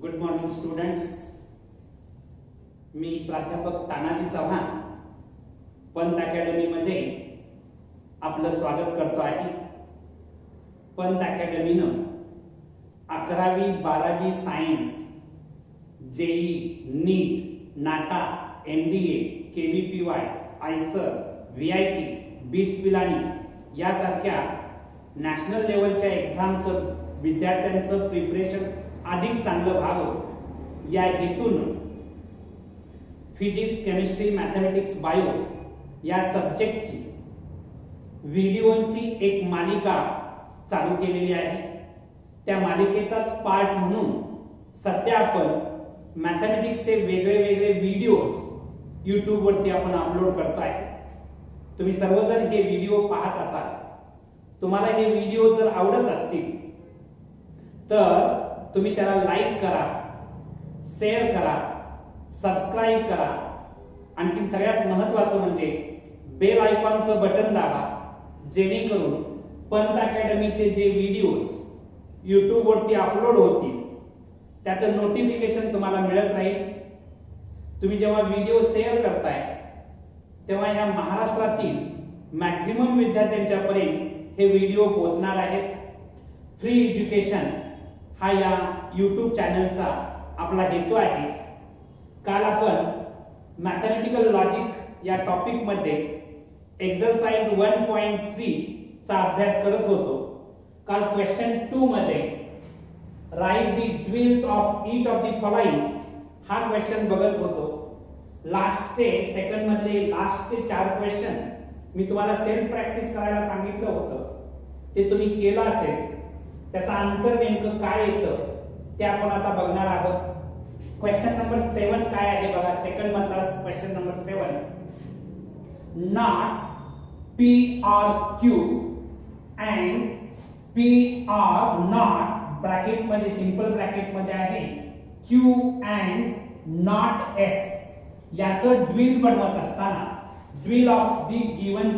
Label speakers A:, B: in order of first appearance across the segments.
A: Good morning students. मी प्राध्यापक Tanaji Chavan Pant academy मध्ये आपलं स्वागत करतो आहे. पंत अकॅडमीनं 11वी 12वी सायन्स, जेई, नीट, नाटा, NDA, केवीपीवाय, IISER, VIT, beats Pilani यासारख्या नॅशनल लेवलच्या एक्झामचं विद्यार्थ्यांचं प्रिपरेशन अधिक चांगलं व्हावं या हेतून फिजिक्स, केमिस्ट्री, मॅथमॅटिक्स, बायो या सब्जेक्टची व्हिडिओची एक मालिका चालू केलेली आहे. त्या मालिकेचाच पार्ट म्हणून सध्या आपण मॅथमॅटिक्सचे वेगळे वेगळे व्हिडिओज YouTube वरती आपण अपलोड करतो आहे. तुम्ही सर्वजण हे व्हिडिओ पाहत असाल. तुम्हाला हे व्हिडिओ जर आवडत असतील तर तुम्ही त्याला लाईक करा, शेअर करा, सबस्क्राइब करा. आणखी सगळ्यात महत्त्वाचं म्हणजे बेल आयकॉनचं बटन दाबा, जेणेकरून पंत अकॅडमीचे जे व्हिडिओज YouTube वरती अपलोड होतील त्याचं नोटिफिकेशन तुम्हाला मिळत राहील. तुम्ही जेव्हा व्हिडिओ शेअर करताय तेव्हा या महाराष्ट्रातील मॅक्झिमम विद्यार्थ्यांच्यापर्यंत हे व्हिडिओ पोहोचणार आहेत. फ्री एज्युकेशन हा या YouTube चॅनलचा आपला हेतू आहे. काल आपण मॅथमॅटिकल लॉजिक या टॉपिक मध्ये एक्सरसाइज 1.3 चा अभ्यास करत होतो. काल क्वेश्चन 2 मध्ये write the duals of each of the following हा क्वेश्चन बघत होतो. लास्टचे सेकंड मधले लास्टचे 4 क्वेश्चन मी तुम्हाला सेल्फ प्रॅक्टिस करायला सांगितलं होतं. ते तुम्ही केलं असेल. त्याचा आन्सर नेमकं काय येतं ते आपण आता बघणार आहोत. क्वेश्चन नंबर 7 काय आहे बघा. सेकंड मधला question number 7. Not P or Q and P or not bracket मध्ये सिंपल ब्रॅकेट मध्ये आहे Q and not S याचं ड्विल बनवत असताना dual of the given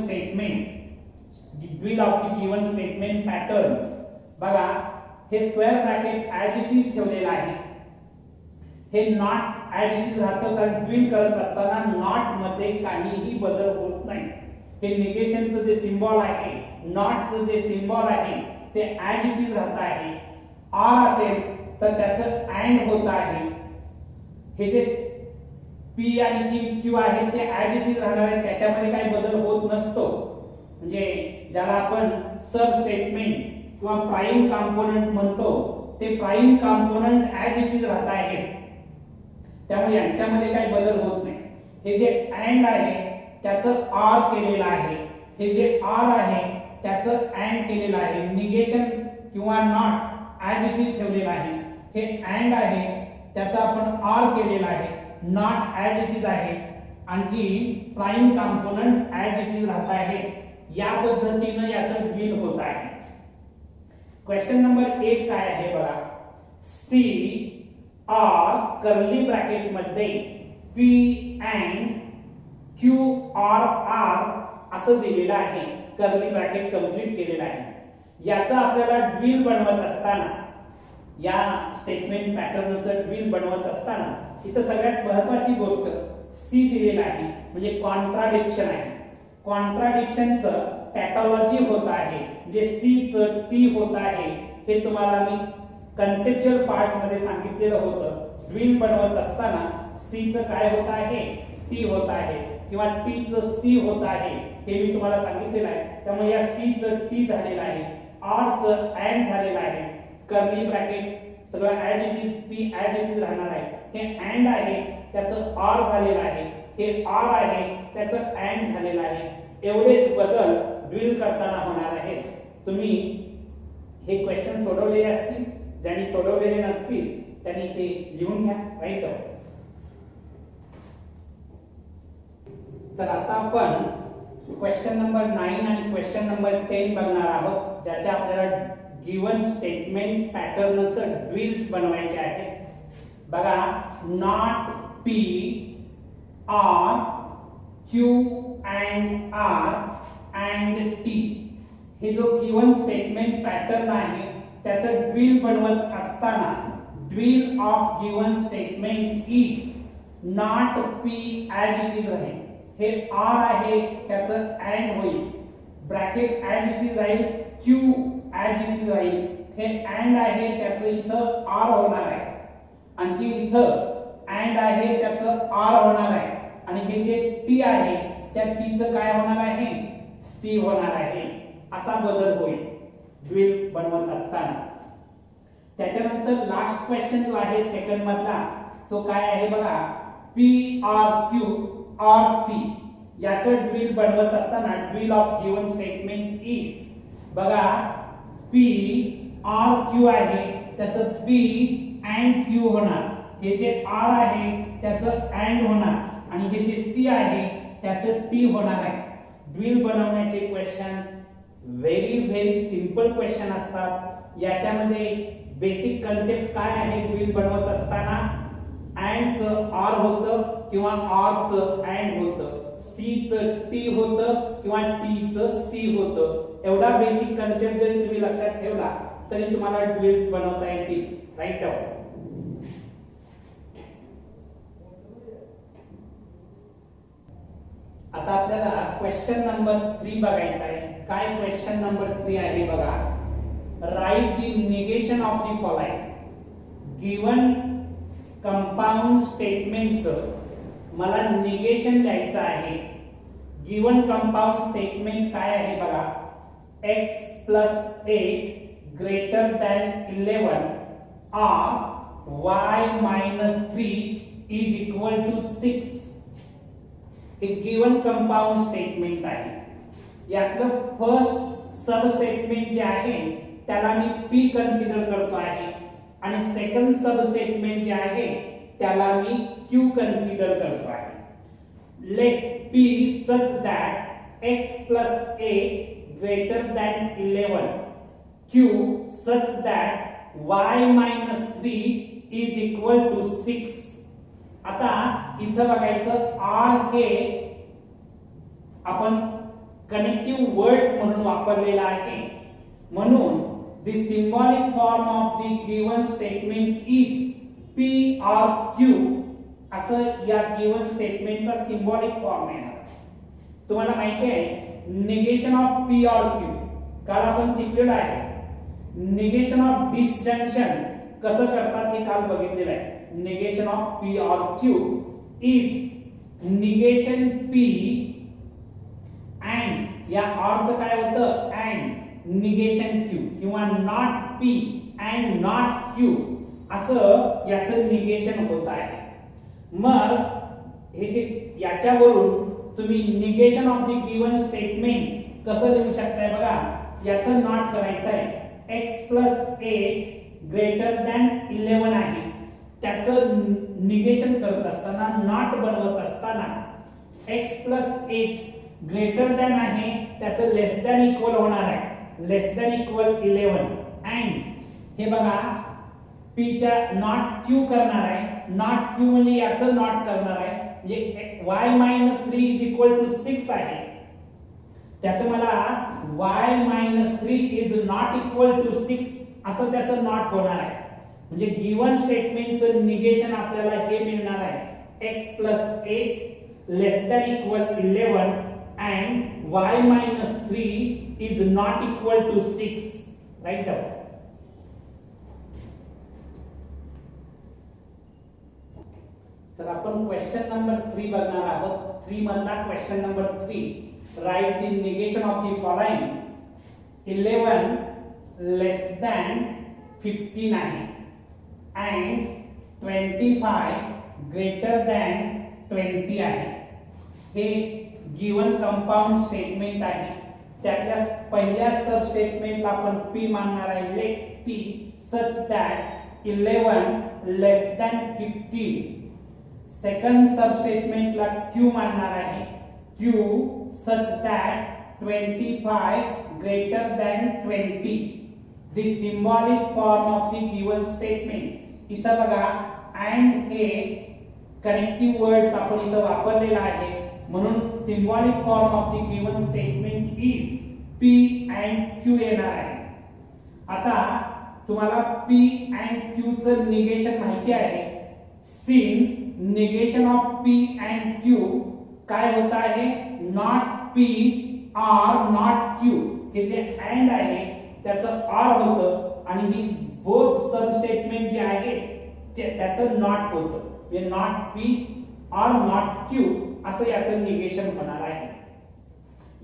A: statement pattern बघा. हे square bracket as it is ठेवलेलं आहे. हे नॉट ऍज इट इज राहतं कारण ड्विल करत असताना नॉट मध्ये काहीही बदल होत नाही. हे निगेशनचं जे सिम्बॉल आहे, नॉटचं जे सिम्बॉल आहे ते ऍज इट इज राहत आहे. ऑर असेल तर त्याचं अँड होत आहे. हे जे पी आणि क्यू आहे ते ऍज इट इज राहणार आहे. त्याच्यामध्ये काही बदल होत नसतो. म्हणजे ज्याला आपण सब स्टेटमेंट किंवा प्राइम कंपोनेंट म्हणतो ते prime component as it is राहत आहेत. त्यामुळे यांच्यामध्ये काही बदल होत नाही. हे जे अँड आहे त्याचं ऑर केलेलं आहे. हे जे ऑर आहे त्याचं अँड केलेलं आहे. निगेशन किंवा नॉट ऍज इट इज ठेवलेलं आहे. हे अँड आहे त्याचं आपण ऑर केलेलं आहे. नॉट ऍज इट इज आहे. आणखी prime component as it is राहत आहे. या पद्धतीनं याचं ड्विल होत आहे. क्वेश्चन नंबर 8 काय आहे बघा. सी ऑर कर्ली ब्रॅकेट मध्ये P and Q or R असं दिलेलं आहे. कर्ली ब्रॅकेट कंप्लीट केलेलं आहे. याचा आपल्याला ड्विल बनवत असताना या स्टेटमेंट पॅटर्नचं ड्विल बनवत असताना इथं सगळ्यात महत्त्वाची गोष्ट सी दिलेला आहे म्हणजे कॉन्ट्राडिक्शन आहे. कॉन्ट्राडिक्शनचं टॅटॉलॉजी होत आहे. जे सी च टी होत आहे हे तुम्हाला मी कन्सेप्च्युअल पार्ट्स मध्ये सांगितलेलं होतं. ड्विल बनवत असताना सी च काय होत आहे, टी होत आहे किंवा टी च सी होत आहे हे मी तुम्हाला सांगितलेलं आहे. त्यामुळे या सी च टी झालेलं आहे. ऑर च अँड झालेलं आहे. कर्ली ब्रॅकेट सगळं as it is P as it is राहणार आहे. हे अँड आहे त्याचं ऑर झालेलं आहे. हे ऑर आहे त्याचं अँड झालेलं आहे. एवढेच बदल ड्विल करताना होणार आहेत. तुम्ही हे क्वेश्चन सोडवलेले असतील. ज्यांनी सोडवलेले नसतील त्यांनी ते लिहून घ्या. राईट. तर आता आपण क्वेश्चन नंबर 9 आणि क्वेश्चन नंबर 10 बघणार आहोत. ज्याच्या आपल्याला गिवन स्टेटमेंट पॅटर्नचं ड्विल्स बनवायचे आहेत. बघा. Not P or Q and R and T हे जो गिवन स्टेटमेंट पॅटर्न आहे त्याचं ड्विल बनवत असताना dual of given statement is not P as it is राहील. हे आर आहे त्याचं अँड होईल, ब्रॅकेट ॲज इट इज राहील, क्यू ॲज इट इज राहील. हे अँड आहे त्याचं इथं आर होणार आहे, आणखी इथं अँड आहे त्याचं आर होणार आहे, आणि हे जे टी आहे त्या टीचं काय होणार आहे, सी होणार आहे. असा बदल होईल ड्यूल बनवत असताना. त्याच्यानंतर लास्ट क्वेश्चन जो आहे सेकंड मधला तो काय आहे बघा, P or Q or C याचं ड्यूल बनवत असताना dual of given statement is बघा, पी आर क्यू आहे त्याचं पी अँड क्यू होणार, हे जे आर आहे त्याचं अँड होणार, आणि हे जे सी आहे त्याचं टी होणार आहे. ड्यूल बनवण्याचे क्वेश्चन व्हेरी सिंपल क्वेश्चन असतात. याच्यामध्ये बेसिक कन्सेप्ट काय आहे, ड्यूल बनवत असताना अँड च आर होतं किंवा आर च अँड होतं, सी च टी होतं किंवा टी च सी होतं. एवढा बेसिक कन्सेप्ट जरी तुम्ही लक्षात ठेवला तरी तुम्हाला ड्यूल्स बनवता येतील. Write down. आता आपल्याला क्वेश्चन नंबर 3 बघायचा आहे. काय क्वेश्चन नंबर 3 आहे बघा, write the negation of the following. Given compound स्टेटमेंटचं मला निगेशन द्यायचं आहे. गिवन कंपाऊंड स्टेटमेंट काय आहे बघा, x + 8 greater than 11 or y - 3 is equal to 6. एक गिवन कंपाऊंड स्टेटमेंट आहे. यातलं फर्स्ट सब स्टेटमेंट जे आहे त्याला मी p कन्सिडर करतो आहे, आणि सेकंड सब स्टेटमेंट जे आहे त्याला मी q कन्सिडर करतो आहे. Let p such that x + 8 greater than 11, q such that y - 3 is equal to 6. आता इथं बघायचं r हे आपण कनेक्टिव्ह वर्ड्स म्हणून वापरलेला आहे, म्हणून the symbolic form of the given statement is p or q असं या गिवन स्टेटमेंटचा सिंबॉलिक फॉर्म आहे. तुम्हाला माहिती आहे negation of p or q काल आपण शिकलेलं आहे. निगेशन ऑफ डिसजंक्शन कसं करतात हे काल बघितलेलं आहे. Negation of p or q is negation p and या r चं काय होतं अँड निगेशन q किंवा not p and not q असं याचं निगेशन होत आहे. मग हे जे याच्यावरून तुम्ही negation of the given statement कसं लिहू शकताय बघा, याचं नॉट करायचं आहे. x + 8 ग्रेटर दॅन 11 आहे, त्याचं निगेशन करत असताना नॉट बनवत असताना x + 8 ग्रेटर दॅन आहे त्याचं लेस दॅन इक्वल होणार आहे, लेस दॅन इक्वल 11 अँड हे बघा p च्या नॉट q करणार आहे. नॉट q म्हणजे याचं नॉट करणार आहे, म्हणजे y - 3 इज इक्वल टू 6 आहे, त्याचं मला y - 3 is not equal to 6 असं त्याचं नॉट होणार आहे. म्हणजे गिवन स्टेटमेंटचं निगेशन आपल्याला हे मिळणार आहे x + 8 less than equal 11 and y - 3 is not equal to 6. Write down. तर आपण क्वेश्चन नंबर 3 बघणार आहोत. 3 मधला question number 3, write the negation of the following. 11 less than 15 आहे अँड 25 ग्रेटर दॅन 20 आहे. हे गिवन कंपाऊंड स्टेटमेंट आहे. त्यातल्या पहिल्या सब स्टेटमेंटला आपण p मानणार आहे. Let p such that 11 less than 15. Second sub स्टेटमेंटला q मानणार आहे. q such that 25 greater than 20. The symbolic form of the given statement. इथं बघा and हे कनेक्टिव्ह वर्ड्स आपण इथं वापरलेला आहे, म्हणून symbolic form of the given statement is p and q येणार आहे. आता तुम्हाला P and Q चं निगेशन माहिती आहे. Since negation of P and Q काय होत आहे, not P or not Q. हे जे अँड आहे त्याचं ऑर होतं आणि ही बोथ सब स्टेटमेंट जे आहे त्याचं नॉट होतं. म्हणजे not P or not Q असं याचं निगेशन होणार आहे.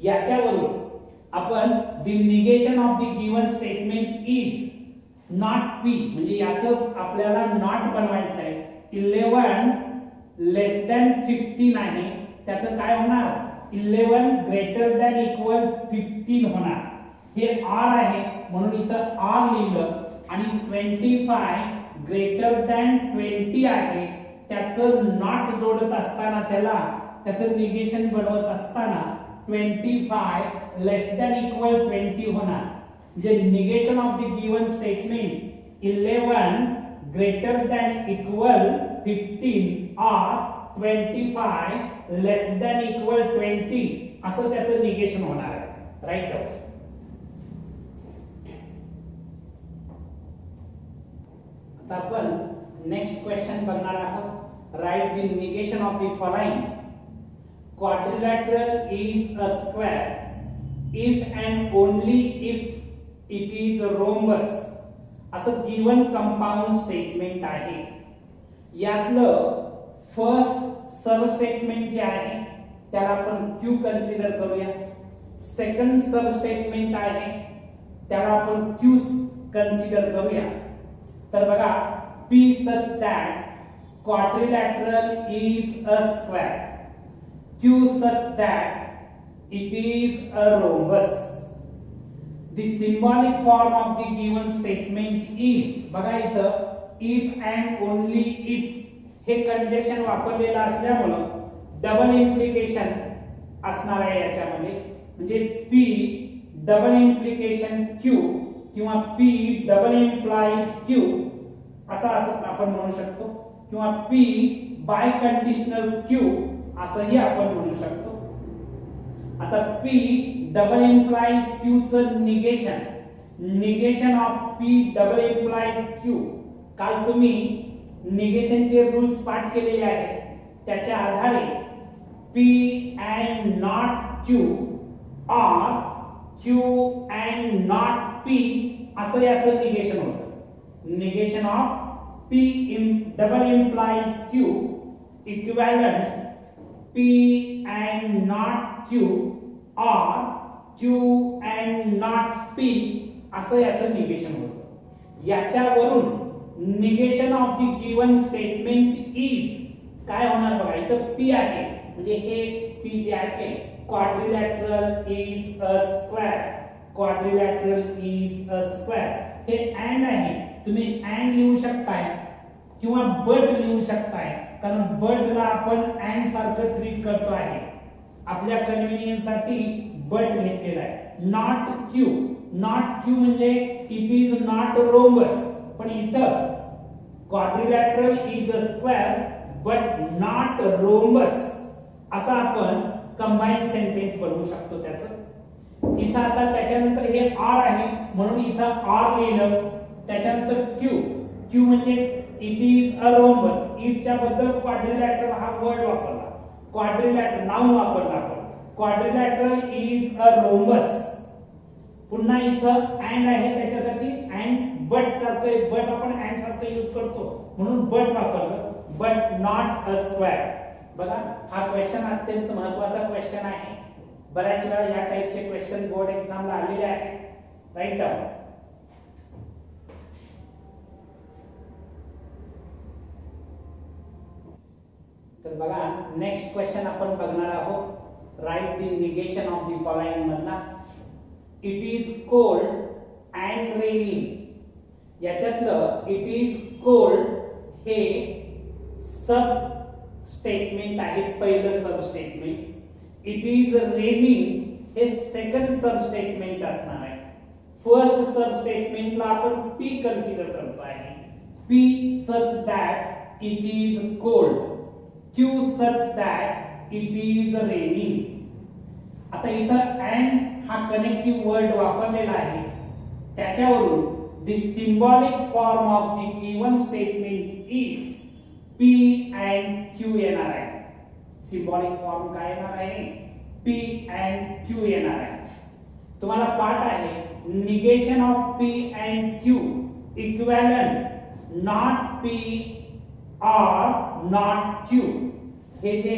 A: याच्यावरून आपण the negation of the given statement is not P म्हणजे याचं आपल्याला नॉट बनवायचं आहे. 11 लेस दॅन 15 आहे, त्याचं काय होणार, 11 ग्रेटर दॅन इक्वल 15 होणार. हे आर आहे म्हणून इथं आर लिहिलं आणि 25 ग्रेटर दॅन 20 आहे, त्याचं नॉट जोडत असताना त्याचं निगेशन बनवत असताना 25 लेस दॅन इक्वल 20 होणार. म्हणजे negation of the given statement 11 greater than equal 15 or 25 less than equal 20 असं त्याचं निगेशन होणार आहे. राईट. आता आपण नेक्स्ट क्वेश्चन बघणार आहोत. Write the negation of the following. Quadrilateral is a square if and only if it is rhombus असं given compound statement आहे. यातलं फर्स्ट सब स्टेटमेंट जे आहे त्याला आपण Q कन्सिडर करूया. सेकंड सब स्टेटमेंट आहे त्याला आपण Q कन्सिडर करूया. तर बघा, P such that quadrilateral is a square, Q such that it is a rhombus. The symbolic form of the given statement is, बघा इथं if and only if हे conjunction वापरलेलं असल्यामुळे डबल इम्प्लिकेशन असणार आहे याच्यामध्ये. म्हणजे P डबल इम्प्लिकेशन Q किंवा P डबल इम्प्लाइज Q असं आपण म्हणू शकतो, किंवा P बाय कंडिशनल Q असंही आपण म्हणू शकतो. आता P डबल इम्प्लाइज Q चं negation of P double implies Q काल तुम्ही निगेशनचे रूल्स पाठ केलेले आहेत. त्याच्या आधारे P and not Q or Q and not P असं याचं निगेशन होतं. Negation of P double implies Q equivalent P and not Q or Q and not P असं याचं निगेशन होतं. याच्यावरून negation of the given statement is काय होणार बघा, इथं P आहे म्हणजे हे P जे आहे quadrilateral is a square, quadrilateral is a square. हे अँड आहे, तुम्ही अँड लिहू शकताय किंवा बट लिहू शकताय, कारण बटला आपण अँड सारखं ट्रीट करतो आहे. आपल्या कन्व्हिनियन्स साठी बट घेतलेला आहे. नॉट Q, नॉट Q म्हणजे इट इज नॉट रोम्बस, पण इथं quadrilateral is a square but not rhombus असं आपण कंबाईन सेंटेन्स बनवू शकतो त्याचं. इथं आता त्याच्यानंतर हे R आहे म्हणून इथं R लिहिलं. त्याच्यानंतर Q म्हणजे इट इज अ रोम्बस. इफच्या बद्दल क्वाड्रिलॅटरल हा वर्ड वापरला, क्वाड्रिलॅटरल नाउन वापरला आपण. Quadrilateral is a rhombus. पुन्हा इथं अँड आहे त्याच्यासाठी अँड बट सारखं, बट आपण अँड सारखं यूज करतो म्हणून बट वापरलं, बट नॉट अ स्क्वेअर. बघा, हा क्वेश्चन अत्यंत महत्त्वाचा क्वेश्चन आहे. बऱ्याच वेळा या टाइपचे क्वेश्चन बोर्ड एक्झामला आलेले आहेत. Write down. तर बघा, नेक्स्ट क्वेश्चन आपण बघणार आहोत. Write the negation of the following मधला. It is cold and raining. याच्यातलं इट इज कोल्ड हे सब स्टेटमेंट आहे, पहिलं sub statement. It is raining हे सेकंड सब स्टेटमेंट असणार आहे. फर्स्ट सब स्टेटमेंटला आपण P कन्सिडर करतो आहे. P such that it is cold, Q such that it is raining. आता इथं अँड हा कनेक्टिव्ह वर्ड वापरलेला आहे, त्याच्यावरून the symbolic form of the given statement is P and Q येणार आहे. सिम्बॉलिक फॉर्म काय येणार आहे? P and Q येणार आहे. तुम्हाला पाठ आहे negation of P and Q equivalent not P or not Q. हे जे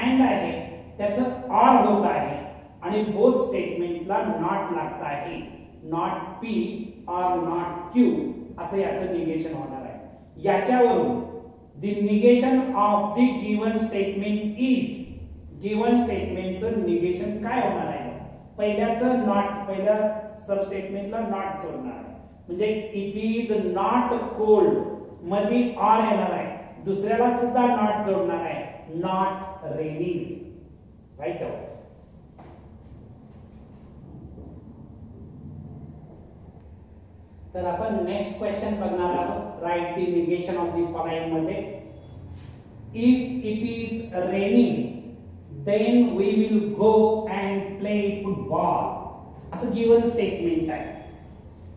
A: and आहे त्याचं or होत आहे आणि बोथ स्टेटमेंटला नॉट लागत आहे. Not P or not Q असं याचं निगेशन होणार आहे. याच्यावरून the negation of the given statement is given स्टेटमेंटचं निगेशन काय होणार आहे? पहिल्याचं नॉट, पहिल्या सब स्टेटमेंटला नॉट जोडणार आहे म्हणजे इट इज नॉट कोल्ड मध्ये ऑर येणार आहे. दुसऱ्याला सुद्धा नॉट जोडणार आहे, नॉट रेनिंग. राईट. तर आपण नेक्स्ट क्वेश्चन बघणार आहोत. Write the negation of the following मध्ये. If it is raining then we will go and play football असं गिवन स्टेटमेंट आहे.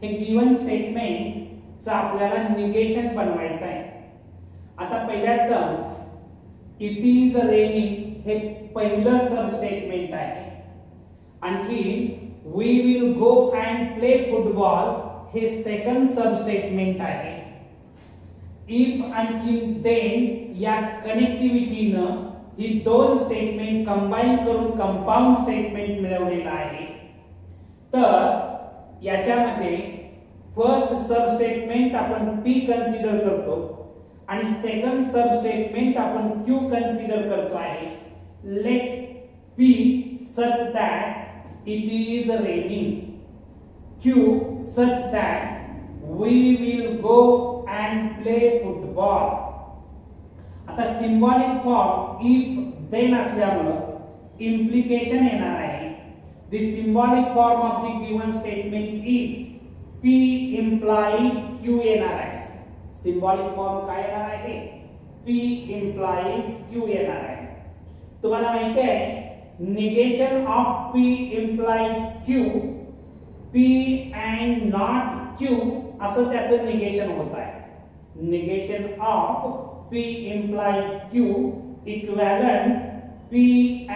A: हे गिवन स्टेटमेंट चा आपल्याला निगेशन बनवायचं आहे. आता पहिल्यात इट इज रेनिंग हे पहिलं सब स्टेटमेंट आहे. आणखी we will go and play football हे सेकंड सब स्टेटमेंट आहे. इफ आणखी देन या कनेक्टिव्हिटीनं ही दोन स्टेटमेंट कंबाईन करून कंपाऊंड स्टेटमेंट मिळवलेलं आहे. तर याच्यामध्ये फर्स्ट सब स्टेटमेंट आपण P कन्सिडर करतो आणि सेकंड सब स्टेटमेंट आपण Q कन्सिडर करतो आहे. Let P such that it is raining, Q such that we will go and play football. आता सिम्बॉलिक फॉर्म इफ देन असल्यामुळे इम्प्लिकेशन येणार आहे. The symbolic form of the given statement is P implies Q येणार आहे. Symbolic form काय येणार आहे? P implies Q येणार आहे. तुम्हाला माहिती आहे negation of P implies Q, P and not Q असं त्याचं निगेशन होत आहे. Negation of P implies Q equivalent P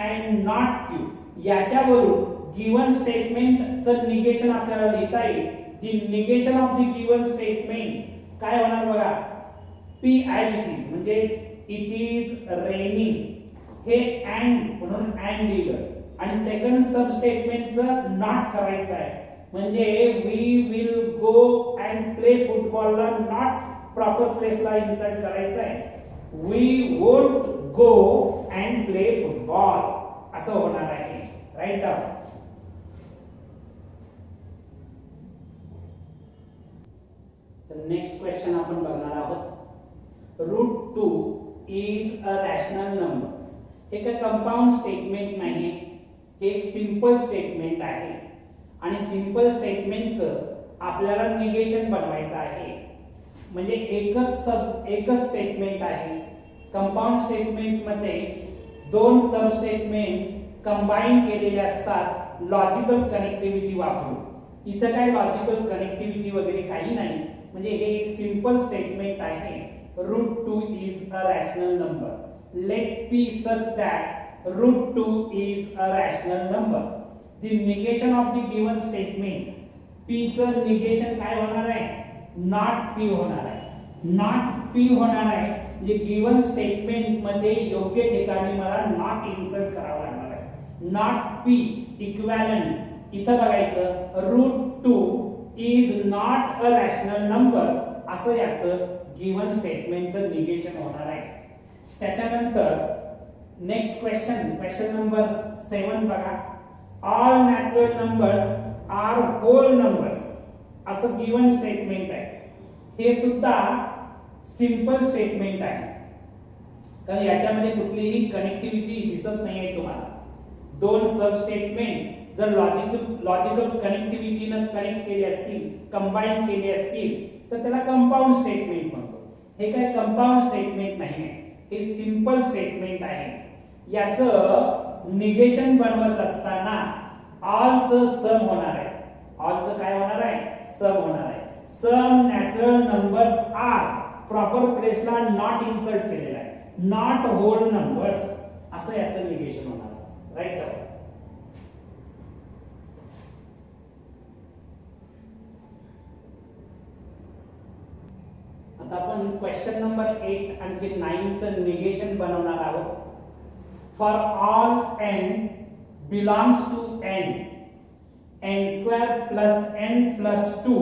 A: and not Q. याच्यावरून गिवन स्टेटमेंटचं निगेशन आपल्याला लिहिता येईल. The negation of the given statement काय होणार बघा? P as it is म्हणजे इट इज रेनिंग हे अँड म्हणून अँड लिहिलं आणि सेकंड सब स्टेटमेंटचं नॉट करायचं आहे म्हणजे we will go and play फुटबॉलला नॉट प्रॉपर प्लेसला इन्सर्ट करायचं आहे. We won't go and play football असं होणार आहे. Right down. नेक्स्ट क्वेश्चन आपण बघणार आहोत. √2 इज अ रॅशनल नंबर. हे काय कंपाऊंड स्टेटमेंट नाही, हे एक सिंपल स्टेटमेंट आहे आणि सिंपल स्टेटमेंटचं आपल्याला निगेशन बनवायचं आहे. म्हणजे एकच स्टेटमेंट आहे. कंपाऊंड स्टेटमेंट मध्ये दोन सब स्टेटमेंट कंबाईन केलेले असतात लॉजिकल कनेक्टिव्हिटी वापरून. इथं काय लॉजिकल कनेक्टिव्हिटी वगैरे काही नाही म्हणजे हे एक सिंपल स्टेटमेंट आहे. √2 is a rational number. Let P such that √2 is a rational number. The negation of the given statement. P चं निगेशन काय होणार आहे? Not P होणार आहे. Not P होणार आहे म्हणजे गिवन स्टेटमेंट मध्ये योग्य ठिकाणी मला नॉट इन्सर्ट करावं लागणार आहे. Not P इक्विव्हॅलंट इथं बघायचं √2 is not a rational number असं याचं गिवन स्टेटमेंटचं निगेशन होणार आहे. त्याच्यानंतर नेक्स्ट क्वेश्चन नंबर 7 बघा. All natural numbers are whole numbers असं गिवन स्टेटमेंट आहे. हे सुद्धा सिंपल स्टेटमेंट आहे कारण याच्यामध्ये कुठलीही कनेक्टिव्हिटी दिसत नाहीये तुम्हाला. दोन सब स्टेटमेंट जर लॉजिकल कनेक्टिव्हिटीनं कनेक्ट केली असतील, कंबाईन केली असतील तर त्याला कंपाऊंड स्टेटमेंट म्हणतो. हे काय कंपाऊंड स्टेटमेंट नाही आहे, हे सिंपल स्टेटमेंट आहे. याचं निगेशन बनवत असताना ऑलचं सम होणार आहे. ऑलचं काय होणार आहे सम होणार आहे. Some natural numbers are proper प्लेसला नॉट इन्सर्ट केलेला आहे, नॉट होल नंबर्स असं याचं निगेशन होणार. राईट. आता आपण क्वेश्चन नंबर 8 आणखी 9 चं निगेशन बनवणार आहोत. For all n belongs to n, n square plus n plus 2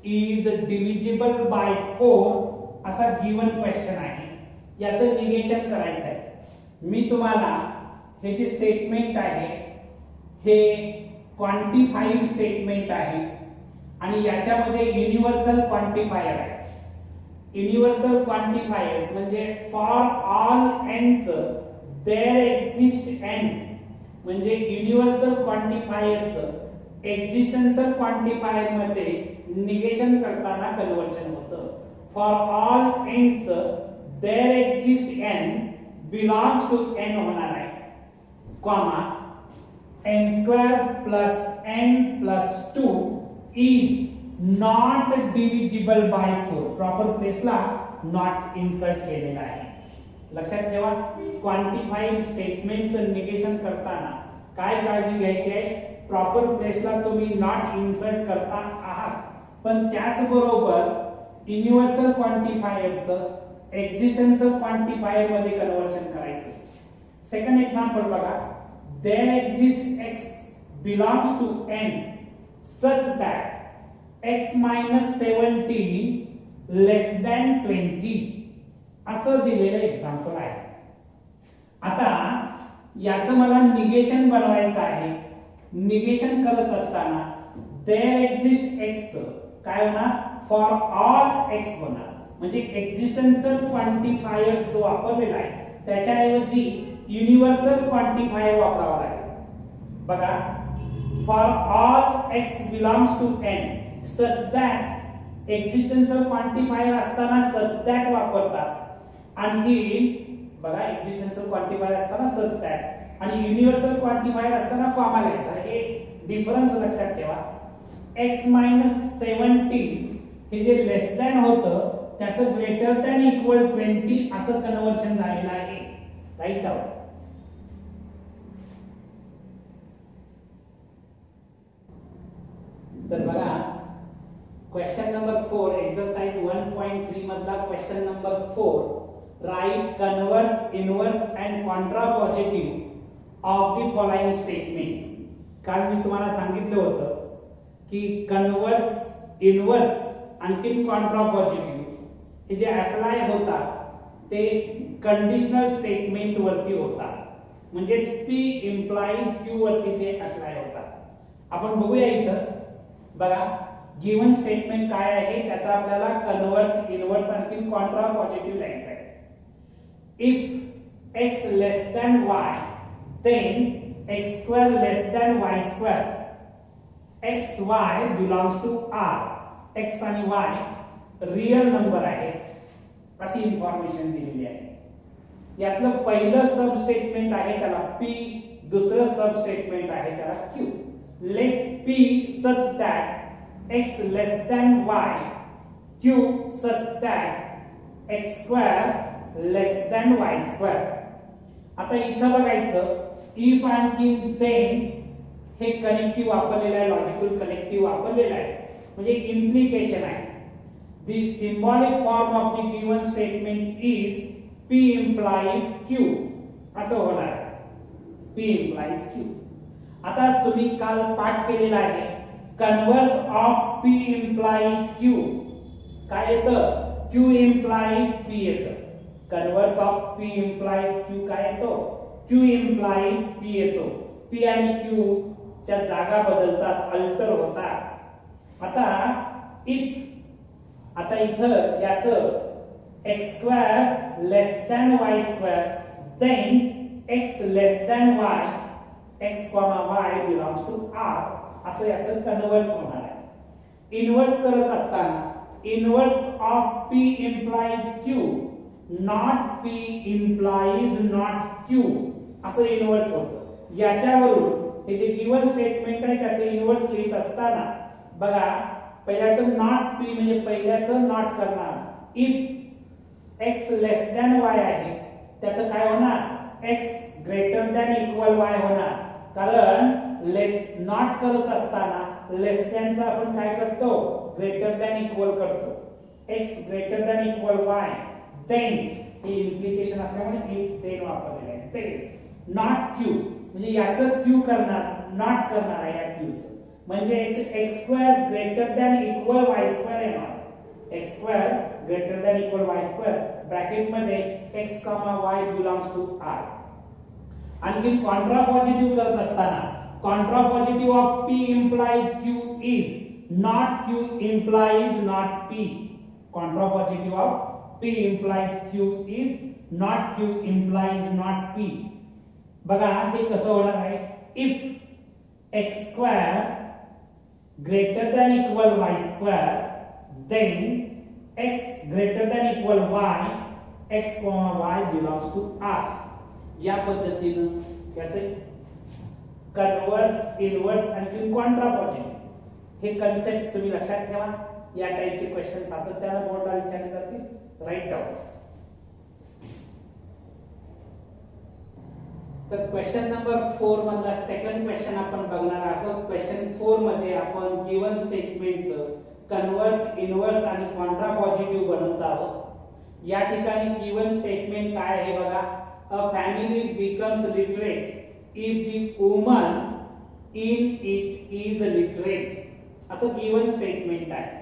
A: is divisible by 4 असा गिवन क्वेश्चन आहे. याचं निगेशन करायचं आहे. मी तुम्हाला हे जे स्टेटमेंट आहे हे क्वांटिफाईड स्टेटमेंट आहे आणि याच्यामध्ये युनिव्हर्सल क्वांटिफायर आहे. युनिव्हर्सल क्वांटिफायर्स म्हणजे फॉर ऑल n च देयर एक्झिस्ट n म्हणजे युनिव्हर्सल क्वांटिफायरचं एक्झिस्टन्शियल क्वांटिफायर मध्ये निगेशन करताना कन्वर्शन होतं. फॉर ऑल n च there exist n belongs to n होणार आहे, comma n square plus n plus 2 is not divisible by 4. Proper प्लेसला नॉट इन्सर्ट केलेला आहे. लक्षात ठेवा, क्वांटिफाईड स्टेटमेंटचं निगेशन करताना काय काळजी घ्यायची आहे, प्रॉपर प्लेसला तुम्ही नॉट इन्सर्ट करता आहात, पण त्याचबरोबर युनिव्हर्सल क्वांटिफायरचं एक्झिस्टन्शियल क्वांटिफायर मध्ये कन्वर्शन करायचं. सेकंड एक्झाम्पल बघा. There exist x belongs to n such that x minus 17 less than 20 असं दिलेलं एक्झाम्पल आहे. आता याचं मला निगेशन बनवायचं आहे. निगेशन करत असताना देयर एक्झिस्ट x काय होणार फॉर ऑल x होणार. म्हणजे एक्झिस्टन्शियल क्वांटिफायर्स जो वापरलेला आहे त्याच्याऐवजी युनिव्हर्सल क्वांटिफायर वापरावा लागेल. बघा, for all x belongs to n such that existential quantifier असताना such that वापरतात. आणखी बघा, एक्झिस्टन्शियल क्वांटिफायर असताना such that आणि युनिव्हर्सल क्वांटिफायर असताना कॉमा लिहायचा. हे डिफरन्स लक्षात ठेवा. x minus 17 हे जे लेस दॅन होतं त्याचं ग्रेटर दॅन इक्वल 20 असं कन्वर्शन झालेलं आहे. Write out. तर बघा, क्वेश्चन नंबर 4 एक्सरसाइज 1.3 मधला question number 4. Write converse, inverse and contrapositive of the following statement. काल मी तुम्हाला सांगितलं होतं की कन्वर्स, इनवर्स आणखी कॉन्ट्रापॉझिटिव्ह हे जे अप्लाय होतात ते कंडिशनल स्टेटमेंट वरती होतात. म्हणजे P इम्प्लाइज Q वरती ते अप्लाय होतात. आपण बघूया इथं. बघा, गिवन स्टेटमेंट काय आहे त्याचा आपल्याला कन्वर्स, इनवर्स आणखी कॉन्ट्रापॉझिटिव्ह लिहायचं आहे. If x less than y then x square less than y square. x y belongs to r. x आणि y रियल नंबर आहे अशी इन्फॉर्मेशन दिलेली आहे. यातलं पहिलं सब स्टेटमेंट आहे त्याला P, दुसरं सब स्टेटमेंट आहे त्याला Q. Let P such that x less than y, Q such that x square less than y square. आता इथं बघायचं, if आणखी then हे कनेक्टिव्ह वापरलेलं आहे, लॉजिकल कनेक्टिव्ह वापरलेलं आहे म्हणजे इम्प्लिकेशन आहे. The symbolic form of the given statement is P implies Q असं होणार आहे. P implies Q. आता तुम्ही काल पाठ केलेला आहे converse of P implies Q. काय येतं? Q implies P येतं. Converse of P implies Q काय येतो? Q implies P येतो. P आणि Q च्या जागा बदलतात, अल्टर होतात. आता इफ, आता इथं याचं x square less than y square then x less than y, x, y belongs to r असं याचं कन्वर्स होणार आहे. इनवर्स करत असताना inverse of P implies Q not P implies not Q असं इनवर्स होतं. याच्यावरून हे जे गिवन स्टेटमेंट आहे त्याचे इनवर्स लिहित असताना बघा पहिला तर नॉट पी म्हणजे पहिल्याचं नॉट करणार if x less than y आहे त्याचं काय होणार x greater than equal y होणार कारण लेस नॉट करत असताना लेस दॅनचा आपण काय करतो ग्रेटर दॅन इक्वल करतो x greater than equal y then हे इम्प्लिकेशन असल्यामुळे इफ देन वापरलेलं आहे ते नॉट q म्हणजे याचं q करणार नॉट करणार आहे या q चं म्हणजे x2 greater than equal y2 येणार x2 greater than equal y2 bracket मध्ये x, y belongs to r आणखी कॉन्ट्रा पॉझिटिव्ह करत असताना contrapositive of p implies q is not q implies not p contrapositive of p implies q is not q implies not p बघा हे कसं होणार आहे if x2 greater than equal y2 then x greater than equal y x, y belongs to r या पद्धतीनं त्याचे converse inverse आणि Contra positive हे कन्सेप्ट तुम्ही लक्षात ठेवा या टाइपचे क्वेश्चन सातत्याने बोर्डला विचारले जातील राईट डाऊन तर क्वेश्चन नंबर 4 मधला सेकंड क्वेश्चन आपण बघणार आहोत क्वेश्चन 4 मध्ये आपण गिवन स्टेटमेंटचं कन्वर्स इनवर्स आणि कॉन्ट्रा पॉझिटिव्ह बनवत आहोत या ठिकाणी गिवन स्टेटमेंट काय आहे बघा a family becomes literate if the woman in it is literate असं गिवन स्टेटमेंट आहे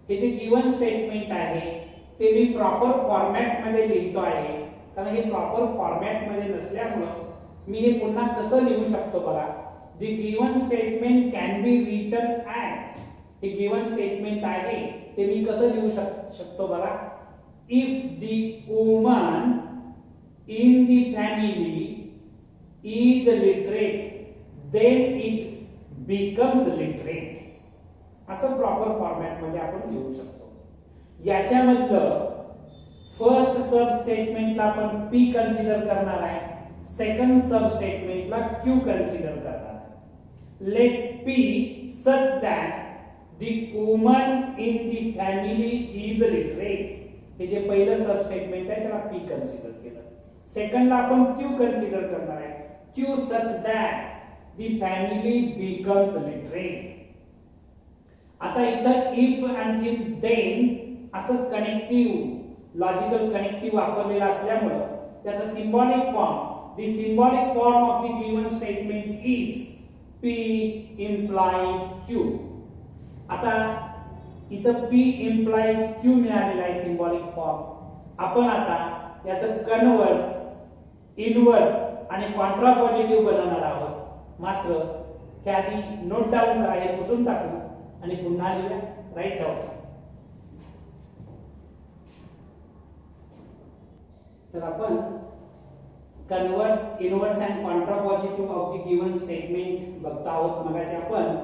A: हे जे गिवन स्टेटमेंट आहे ते मी प्रॉपर फॉर्मॅट मध्ये लिहितो आहे कारण हे प्रॉपर फॉर्मॅट मध्ये नसल्यामुळे मी हे पुन्हा कसं लिहू शकतो बघा the given statement can be written as हे गिवन स्टेटमेंट आहे ते मी कसं लिहू शकतो बघा if the woman in the family is literate then it becomes literate असं प्रॉपर फॉर्मॅट मध्ये आपण लिहू शकतो याच्यामधलं फर्स्ट सब स्टेटमेंटला आपण p कन्सिडर करणार आहे सेकंड सब स्टेटमेंटला q कन्सिडर करणार आहे let p such that the woman in the family is literate हे जे पहिलं सब स्टेटमेंट आहे त्याला p कन्सिडर केलं सेकंड ला आपण q कन्सिडर करणार आहे q such that the family becomes literate आता इथं if आणखी then असं कनेक्टिव्ह लॉजिकल कनेक्टिव्ह वापरलेला असल्यामुळे त्याचा symbolic form the symbolic form of the given statement is p implies q आता इथं p implies q मिळालेला आहे सिंबॉलिक फॉर्म आपण आता याचं कन्वर्स इनवर्स आणि कॉन्ट्रा पॉझिटिव्ह बनवणार आहोत मात्र हे आधी नोट डाऊन करा हे पुसून टाकू आणि पुन्हा लिहूया राईट डाऊन तर आपण converse inverse and Contra positive of the given statement बघतो आहोत मगाशी आपण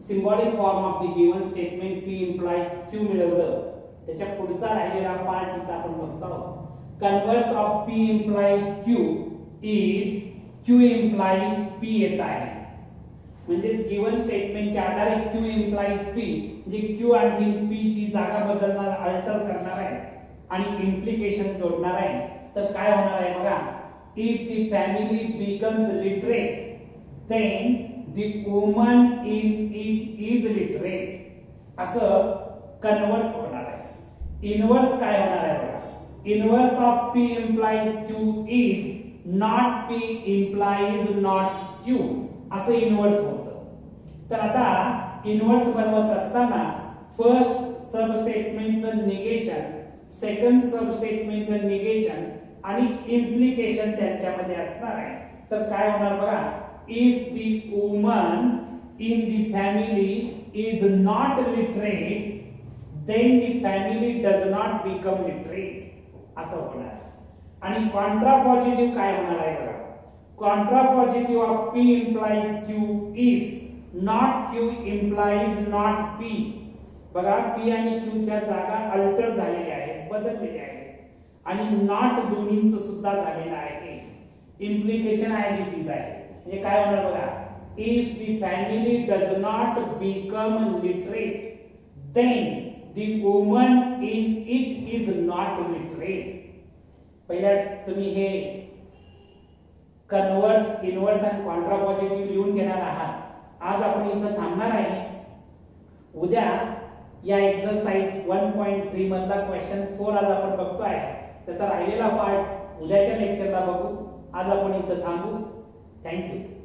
A: symbolic form of the given statement p implies q मिळवलं त्याच्या पुढचा राहिलेला पार्ट इथं आपण बघतो आहोत converse of p implies q is q implies p येत आहे म्हणजे गिवन स्टेटमेंटच्या आधारे q implies p म्हणजे q आणि p ची जागा बदलणार अल्टर करणार आहे आणि इम्प्लिकेशन जोडणार आहे तर काय होणार आहे बघा if the family becomes literate then the woman in it is literate असं कन्वर्स होणार आहे इनवर्स काय होणार आहे बघा inverse of p implies q is not p implies not q असं इनवर्स होतं तर आता इनवर्स बनवत असताना फर्स्ट सब स्टेटमेंटचं निगेशन सेकंड सब स्टेटमेंटचं निगेशन आणि इम्प्लिकेशन त्यांच्यामध्ये असणार आहे तर काय होणार बघा if the woman in the family is not literate then the family does not become literate असं होणार आणि कॉन्ट्रा पॉझिटिव्ह काय होणार आहे बघा Contra positive of p implies q is not q implies not p बघा p आणि q च्या जागा अल्टर झालेल्या आहेत बदललेल्या आहेत आणि नॉट दोन्हींचं सुद्धा झालेलं आहे इम्प्लिकेशन ऍज इट इज आहे म्हणजे काय होणार बघा if the family does not become literate, then the woman in it is not literate. पहिल्या तुम्ही हे कन्वर्स, इनवर्स आणि कॉन्ट्रापॉझिटिव्ह लिहून घेणार आहात. आज आपण इथं थांबणार आहे. उद्या या एक्सरसाइज 1.3 मधला क्वेश्चन 4 आज आपण बघतोय. त्याचा राहिलेला पार्ट उद्याच्या लेक्चरला बघू. आज आपण इथं थांबू. थँक्यू.